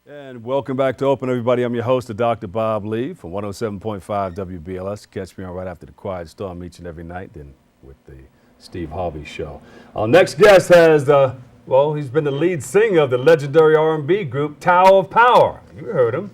And welcome back to Open, everybody. I'm your host, Dr. Bob Lee from 107.5 WBLS. Catch me on right after the Quiet Storm each and every night, then with the Steve Harvey Show. Our next guest has he's been the lead singer of the legendary R&B group Tower of Power. You heard him.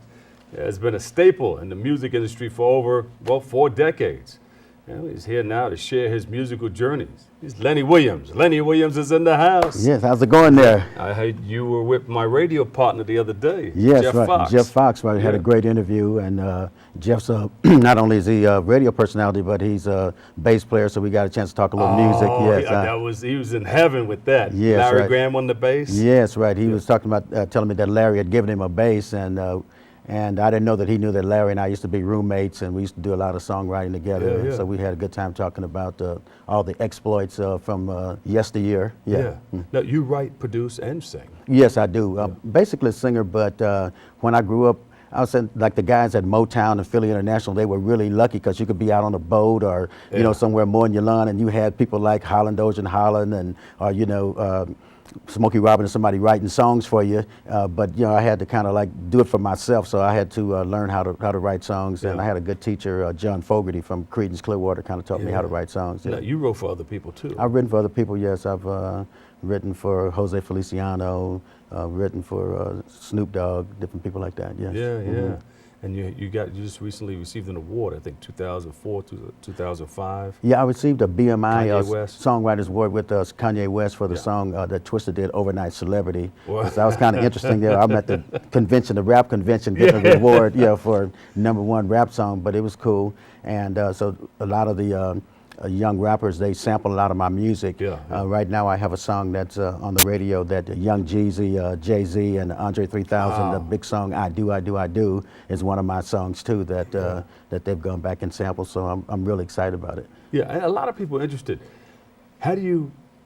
Has been a staple in the music industry for over, 4 decades. Well, he's here now to share his musical journeys. He's Lenny Williams. Lenny Williams is in the house. Yes, how's it going there? I heard you were with my radio partner the other day, Yes, Jeff right. Fox. Jeff Fox, right? Had a great interview, and Jeff's not only is he a radio personality, but he's a bass player, so we got a chance to talk a little music. Yes, he was in heaven with that. Yes, Larry right. Graham on the bass. Yes, right. He was talking about telling me that Larry had given him a bass, and I didn't know that he knew that Larry and I used to be roommates, and we used to do a lot of songwriting together. Yeah. So we had a good time talking about all the exploits from yesteryear. Yeah. Now, you write, produce, and sing. Yes, I do. Basically a singer, but when I grew up, I was saying, like the guys at Motown and Philly International, they were really lucky because you could be out on a boat or, somewhere mowing your lawn, and you had people like Holland, Ocean Holland, and, Smokey Robinson, somebody writing songs for you, but I had to kind of like do it for myself, so I had to learn how to write songs, and I had a good teacher, John Fogerty from Creedence Clearwater, kind of taught me how to write songs. Now, you wrote for other people too. I've written for other people, yes. I've written for Jose Feliciano, written for Snoop Dogg, different people like that. Yes. Yeah. And you just recently received an award, I think 2004 to 2005. Yeah, I received a BMI Songwriters Award with Kanye West for the song that Twister did, Overnight Celebrity. So that was kind of interesting. I'm at the convention, the rap convention, getting an award for #1 rap song, but it was cool. And so a lot of the young rappers, they sample a lot of my music. Right now I have a song that's on the radio that Young Jeezy, Jay-Z, and Andre 3000, the big song I Do, is one of my songs too that they've gone back and sampled, so I'm really excited about it. Yeah, and a lot of people are interested.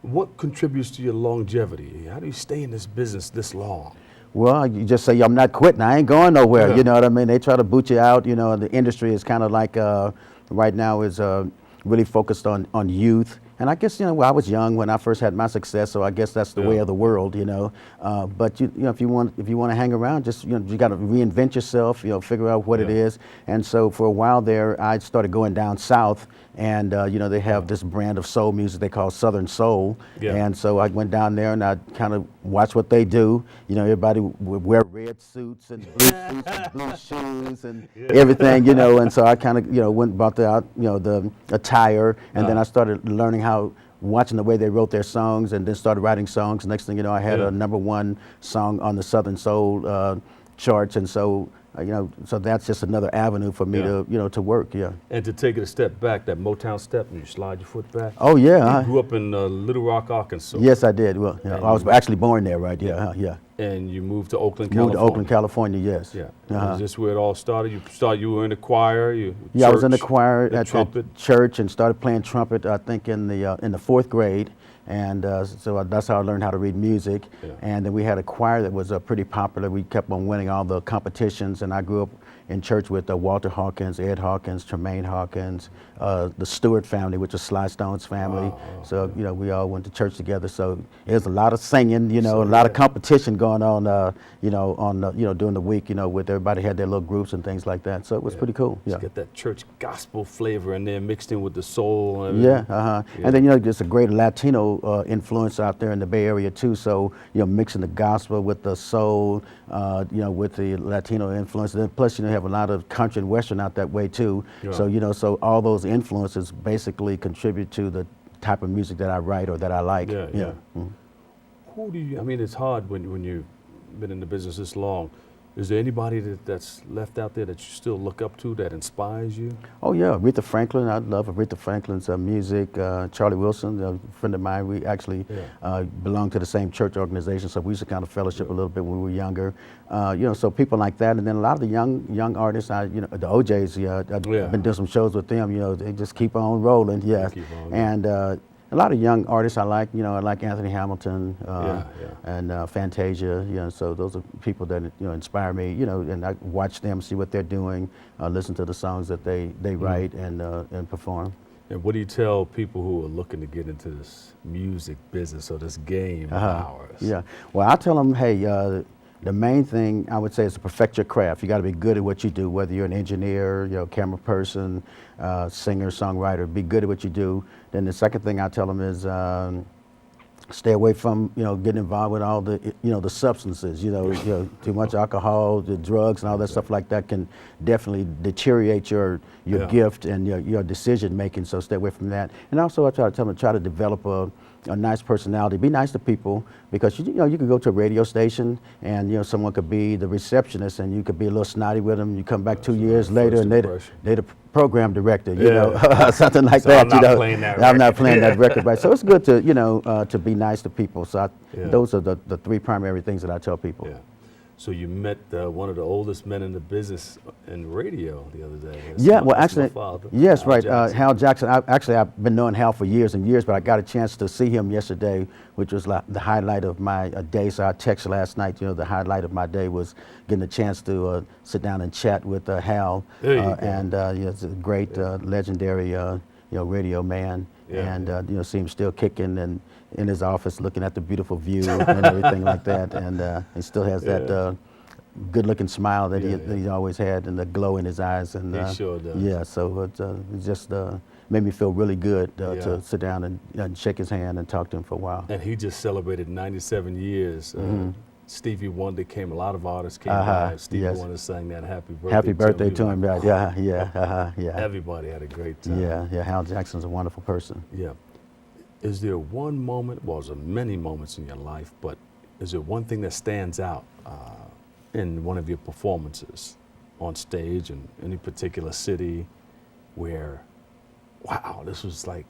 What contributes to your longevity? How do you stay in this business this long? Well, you just say, I'm not quitting, I ain't going nowhere, you know what I mean? They try to boot you out, the industry is kind of like, right now is really focused on youth. And I guess, I was young when I first had my success, so I guess that's the way of the world, But if you want to hang around, just you got to reinvent yourself, figure out what it is. And so for a while there, I started going down south, and they have this brand of soul music they call Southern Soul. And so I went down there and I kind of watched what they do. Everybody would wear red suits and blue suits and blue shoes and everything, And so I kind of went and bought the attire, and then I started learning watching the way they wrote their songs, and then started writing songs. Next thing you know, I had a #1 song on the Southern Soul charts, and so so that's just another avenue for me to work. And to take it a step back, that Motown step, and you slide your foot back. Oh yeah. You grew up in Little Rock, Arkansas. Yes, I did. Well, I was actually born there, right? Yeah. And you moved to Oakland, California. Moved to Oakland, California. Yes. Yeah. Is this where it all started? You were in the choir. I was in the choir at church and started playing trumpet. I think in the 4th grade. And so that's how I learned how to read music. And then we had a choir that was pretty popular. We kept on winning all the competitions, and I grew up in church with Walter Hawkins, Ed Hawkins, Tremaine Hawkins, the Stewart family, which is Sly Stone's family. So we all went to church together. So there's a lot of singing, a lot of competition going on, during the week, with everybody had their little groups and things like that. So it was pretty cool. Just get that church gospel flavor in there, mixed in with the soul. And And then there's a great Latino influence out there in the Bay Area too. So mixing the gospel with the soul, with the Latino influence. And then plus you have a lot of country and western out that way too. So so all those influences basically contribute to the type of music that I write or that I like. Who do you? I mean, it's hard when you've been in the business this long. Is there anybody that's left out there that you still look up to that inspires you? Oh yeah, Aretha Franklin. I love Aretha Franklin's music. Charlie Wilson, a friend of mine. We actually belong to the same church organization, so we used to kind of fellowship a little bit when we were younger. So people like that, and then a lot of the young artists. The OJs. I've been doing some shows with them. They just keep on rolling. And a lot of young artists I like. I like Anthony Hamilton and Fantasia. So those are people that inspire me. And I watch them, see what they're doing, listen to the songs that they write and perform. And what do you tell people who are looking to get into this music business or this game of ours? Well, I tell them, hey, The main thing I would say is to perfect your craft. You got to be good at what you do, whether you're an engineer, camera person, singer, songwriter. Be good at what you do. Then the second thing I tell them is stay away from getting involved with all the the substances. Too much alcohol, the drugs, and all that stuff like that can definitely deteriorate your gift and your decision making. So stay away from that. And also I try to tell them try to develop a nice personality. Be nice to people, because you can go to a radio station and someone could be the receptionist and you could be a little snotty with them. You come back 2 years later and they're the program director, something like so that. I'm not playing that I'm not record. playing that record, right? So it's good to to be nice to people. So those are the three primary things that I tell people. Yeah. So you met one of the oldest men in the business in radio the other day. Yeah, well, That's actually, my father, yes, Hal right. Jackson. Hal Jackson. I've been knowing Hal for years and years, but I got a chance to see him yesterday, which was like the highlight of my day. So I texted last night. The highlight of my day was getting a chance to sit down and chat with Hal. There you go. And he's a great, legendary, radio man. Yeah. And see him still kicking and in his office looking at the beautiful view and everything like that. And he still has that good-looking smile that he always had, and the glow in his eyes. And He sure does. Yeah, so it just made me feel really good to sit down and shake his hand and talk to him for a while. And he just celebrated 97 years. Stevie Wonder came. A lot of artists came by. Stevie Wonder sang that "Happy Birthday." Happy birthday to him, Like, right? Yeah. Everybody had a great time. Yeah. Hal Jackson's a wonderful person. Yeah. Is there one moment? Well, there's many moments in your life, but is there one thing that stands out in one of your performances on stage in any particular city where, wow, this was like,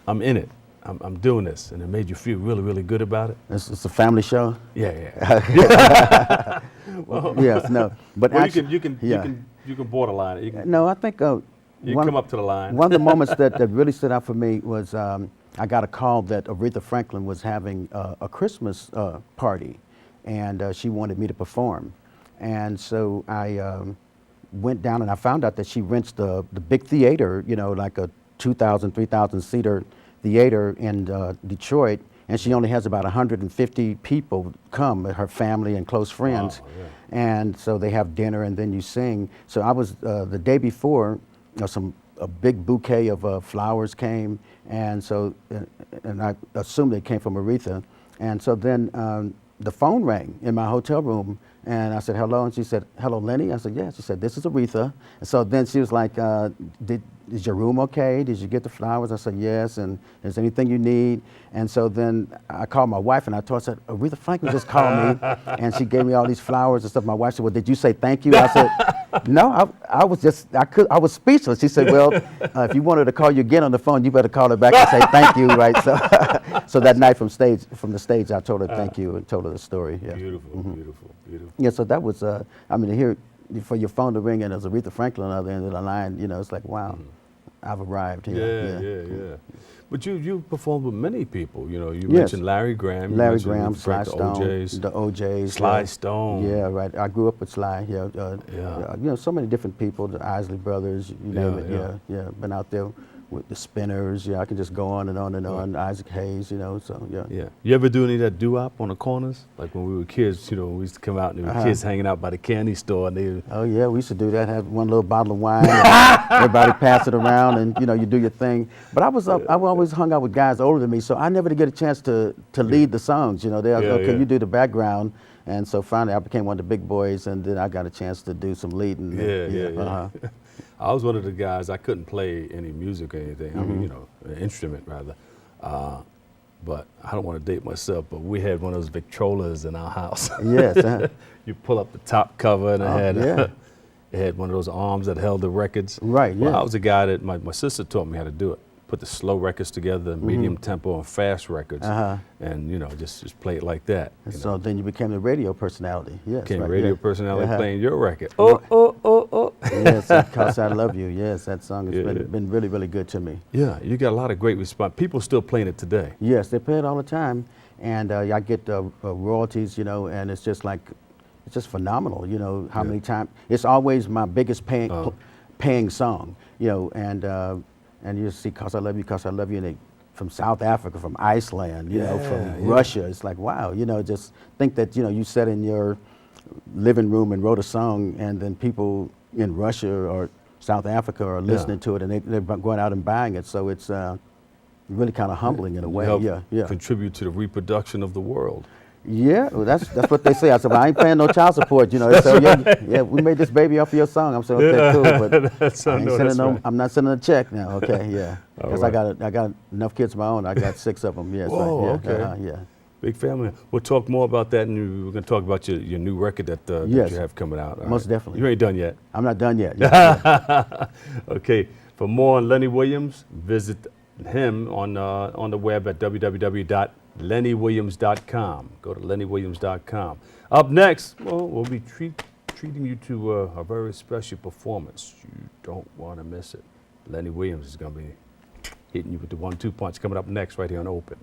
I'm in it. I'm doing this, and it made you feel really, really good about it? It's a family show. Yeah. Well, Yes, no, but well, actually, you can borderline it. You can, no, I think you can come up to the line. one of the moments that really stood out for me was I got a call that Aretha Franklin was having a Christmas party, and she wanted me to perform. And so I went down and I found out that she rents the big theater, like a 2,000, 3,000 seater theater in Detroit, and she only has about 150 people come, her family and close friends. Wow, yeah. And so they have dinner and then you sing. So I was, the day before, a big bouquet of flowers came, and so, and I assumed they came from Aretha. And so then the phone rang in my hotel room, and I said, hello, and she said, hello, Lenny? I said, yeah. She said, this is Aretha. And so then she was like, is your room okay? Did you get the flowers? I said, yes, and is there anything you need? And so then I called my wife, and I told her, I said, Aretha Franklin just called me, and she gave me all these flowers and stuff. My wife said, well, did you say thank you? I said, no, I was speechless. She said, well, if you wanted to call you again on the phone, you better call her back and say thank you, right? So that night from the stage, I told her thank you and told her the story. Yeah. Beautiful, beautiful, beautiful. Yeah, so that was, to hear, for your phone to ring and there's Aretha Franklin on the other end of the line, it's like, wow, I've arrived here. Yeah. But you performed with many people. You mentioned Larry Graham. Larry Graham, Sly the Stone, OJs. the OJs. Sly Stone. Yeah, right. I grew up with Sly. So many different people, the Isley Brothers, you name it. Yeah. Been out there with the Spinners. Yeah, I can just go on and on and on. Isaac Hayes, so yeah. Yeah. You ever do any of that doo-wop on the corners? Like when we were kids, we used to come out and there were kids hanging out by the candy store. And Oh yeah, we used to do that. Have one little bottle of wine, and everybody pass it around, and you do your thing. But I always hung out with guys older than me, so I never did get a chance to lead the songs. You do the background. And so finally, I became one of the big boys, and then I got a chance to do some leading. Yeah. I was one of the guys. I couldn't play any music or anything. I mean, an instrument rather. But I don't want to date myself. But we had one of those Victrolas in our house. Yes. You pull up the top cover, and it had one of those arms that held the records. Right. Well, Yeah. I was a guy that my sister taught me how to do it. Put the slow records together, medium tempo, and fast records, and just play it like that. So then you became the radio personality. Yes. Became right, radio yeah. personality playing your record. Yes, because I love you. Yes, that song has been really, really good to me. Yeah, you got a lot of great response. People still playing it today. Yes, they play it all the time, and I get royalties, and it's just like, it's just phenomenal. How many times it's always my biggest paying song. And you see, 'Cause I Love You, 'Cause I Love You, and they from South Africa, from Iceland, you know, from Russia. It's like, wow, you know, just think that, you know, you sat in your living room and wrote a song, and then people in Russia or South Africa are listening to it, and they're going out and buying it. So it's really kind of humbling in a way. Help contribute to the reproduction of the world. Yeah, well, that's what they say. I said, well, I ain't paying no child support, you know. They say, yeah, we made this baby off of your song. I'm saying, okay, cool, but I'm not sending a check now. Okay, yeah, because I got enough kids of my own. I got 6 of them. Yes, Whoa, yeah. Big family. We'll talk more about that, and we're going to talk about your new record that you have coming out. Most definitely. You ain't done yet. I'm not done yet. Yeah. Okay. For more on Lenny Williams, visit him on the web at www.lennywilliams.com. Go to lennywilliams.com. Up next, well, we'll be treating you to a very special performance. You don't want to miss it. Lenny Williams is going to be hitting you with the 1-2 punch coming up next right here on Open.